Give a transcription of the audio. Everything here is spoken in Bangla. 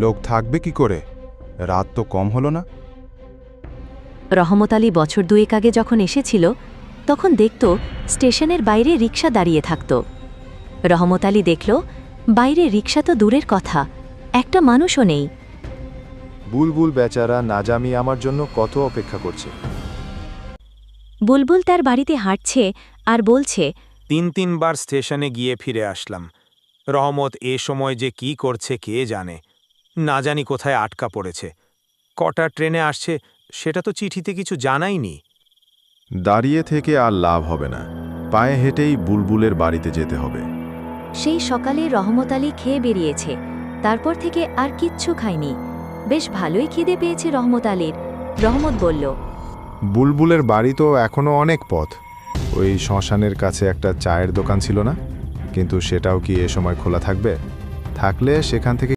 লোক থাকবে কি করে? রাত তো কম হলো না। রহমত আলী বছর দুয়েক আগে যখন এসেছিল তখন দেখত স্টেশনের বাইরে রিকশা দাঁড়িয়ে থাকত। রহমত আলী দেখল বাইরে রিকশা তো দূরের কথা, একটা মানুষও নেই। বুলবুল বেচারা না জামি আমার জন্য কত অপেক্ষা করছে। বুলবুল তার বাড়িতে হাঁটছে আর বলছে, 3-3 বার স্টেশনে গিয়ে ফিরে আসলাম। রহমত এ সময় যে কি করছে কে জানে, না জানি কোথায় আটকা পড়েছে। কটা ট্রেনে আসছে সেটা তো চিঠিতে কিছু জানাইনি। দাঁড়িয়ে থেকে আর লাভ হবে না, পায়ে হেঁটেই বুলবুলের বাড়িতে যেতে হবে। সেই সকালে রহমত আলী খেয়ে বেরিয়েছে, তারপর থেকে আর কিচ্ছু খায়নি। বেশ ভালোই খিদে পেয়েছে রহমত আলীর। রহমত বলল, বুলবুলের বাড়ি তো এখনো অনেক পথ। ওই শ্মশানের কাছে একটা চায়ের দোকান ছিল না, কিন্তু সেটাও কি এ সময় খোলা থাকবে? থাকলে সেখান থেকে